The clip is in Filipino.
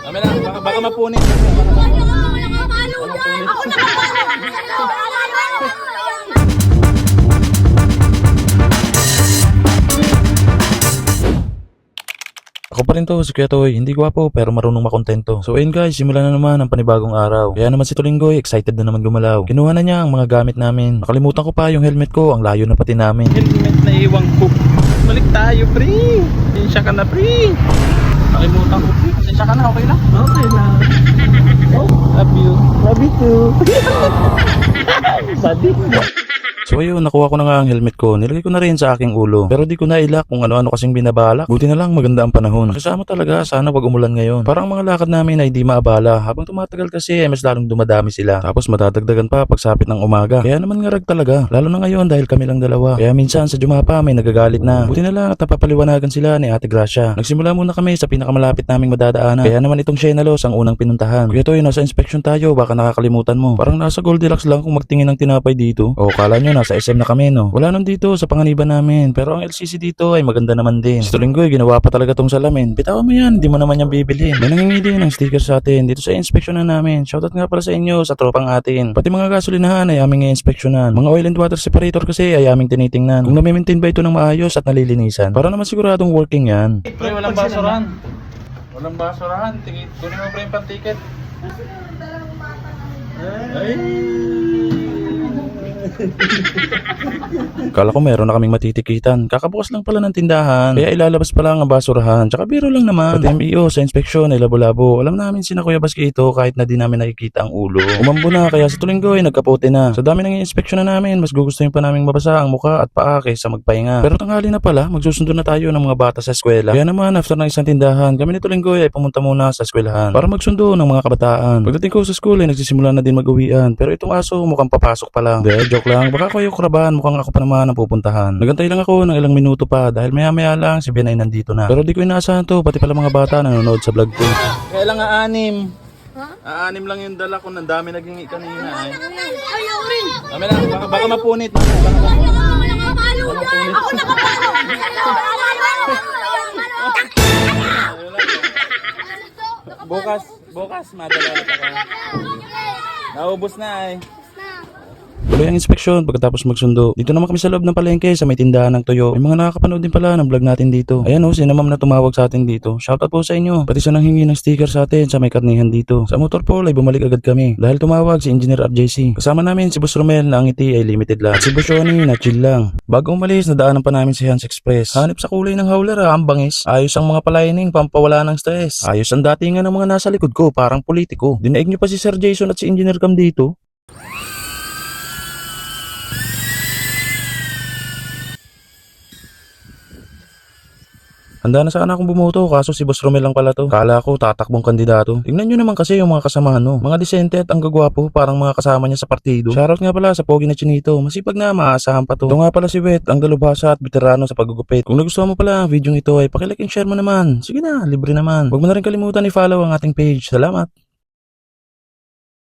Kami na, baka mapunit. Ako pa rin to, si Kuya Toy. Hindi gwapo pero marunong makontento. So ayun guys, simulan na naman ang panibagong araw. Kaya naman si Tulinggoy, excited na naman gumalaw. Kinuha na niya ang mga gamit namin. Nakalimutan ko pa yung helmet ko, ang layo na pati namin. Helmet na iwang ko. Balik tayo, pre. Pasensya ka na, pre. Nakalimutan ko, pre. Pasensya ka na, okay lang? Okay lang. Love you. Love you too. Badi. So ayun, nakuha ko na nga ang helmet ko. Nilagay ko na rin sa aking ulo. Pero di ko na ilak kung ano-ano kasing binabalak. Buti na lang maganda ang panahon. Kasama talaga, sana wag umulan ngayon. Parang mga lakad namin ay di maabala. Habang tumatagal kasi ay mas lalong dumadami sila. Tapos matadagdagan pa pagsapit ng umaga. Kaya naman ngarag talaga. Lalo na ngayon dahil kami lang dalawa. Kaya minsan sa Jumapa may nagagalit na. Buti na lang at napapaliwanagan sila ni Ate Gracia. Nagsimula muna kami sa pinakamalapit naming madadaanan. Kaya naman itong Sienalos ang unang pinuntahan. Kuya Toy, nasa inspection tayo, baka nakakalimutan mo. Parang nasa Goldilocks lang kung magtingin ng tinapay dito. O kala nyo nasa SM na kami, no? Wala nang dito sa panganiban namin. Pero ang LCC dito ay maganda naman din. Si Tulinggoy, ginawa pa talaga tong salamin. Bitawan mo yan, hindi mo naman yan bibili. May nangingili ng sticker sa atin dito sa inspeksyonan namin. Shoutout nga pala sa inyo, sa tropang atin. Pati mga gasolinahan ay aming i-inspeksyonan. Mga oil and water separator kasi ay aming tinitingnan. Kung nami-maintain ba ito ng maayos at nalilinisan. Para naman siguradong working yan. Pre, walang basurahan. Walang basurahan. Kunin mo pre yung pan-ticket. Ay! Kala ko meron na kaming matitikitan. Kakabukas lang pala ng tindahan. Kaya ilalabas pa lang ang basurahan. Tsaka biro lang naman. Pati MEO sa inspeksyon ay labo-labo. Alam namin sina Kuya Baski ito kahit na di namin nakikita ang ulo. Umambo na kaya sa Tulinggoy nagkapote na. Sa dami ng inspeksyon na namin, mas gugustuhin pa namin mabasa ang muka at paa kaysa magpahinga. Pero tanghali na pala, magsusundo na tayo ng mga bata sa eskwela. Kaya naman after ng isang tindahan, kami ni Tulinggoy ay pumunta muna sa eskwelahan para magsundo ng mga kabataan. Pagdating ko sa school ay nagsisimula na din mag-uwian. Pero itong aso mukhang papasok pa lang. Joke lang, baka kayo kurabahan, mukhang ako pa naman ang pupuntahan. Nagantay lang ako ng ilang minuto pa dahil maya-maya lang si Ben ay nandito na. Pero di ko inaasahan to, pati pala mga bata nanonood sa vlog ko. Kailang aanim. Aanim lang yung dala ko, ang dami naging kanina eh. Ayaw rin! Kami na, baka mapunit. Ako nakapalo! Bukas, madala ulit ako. Naubos na eh. Tuloy ang inspeksyon pagkatapos magsundo. Dito naman kami sa loob ng palengke sa may tindahan ng tuyo. May mga nakakapanood din pala ng vlog natin dito. Ayan o, sina ma'am na tumawag sa atin dito. Shoutout po sa inyo. Pati sa nanghingi ng sticker sa atin sa may karnihan dito. Sa motor pool ay bumalik agad kami dahil tumawag si Engineer RJC. Kasama namin si Boss Romel na ang ngiti ay limited lang. At si Boss Shoni na chill lang. Bago umalis, nadaanan pa namin si Hans Express. Hanip sa kulay ng howler ang bangis. Ayos ang mga palining, pampawala ng stress. Ayos ang datingan ng mga nasa likod ko, parang politiko. Dinaig niyo pa si Sir Jason at si Engineer Cam dito. Handa na sana akong bumoto kaso si Boss Romel lang pala to. Kala ko tatakbong kandidato. Tingnan nyo naman kasi yung mga kasamahan no. Mga disente at ang gagwapo parang mga kasama niya sa partido. Shoutout nga pala sa pogi na chinito. Masipag na maaasahan pa to. Ito nga pala si Wet, ang dalubhasa at veterano sa paggugupit. Kung nagustuhan mo pala ang video ito ay pakilike and share mo naman. Sige na, libre naman. Huwag mo na rin kalimutan i-follow ang ating page. Salamat!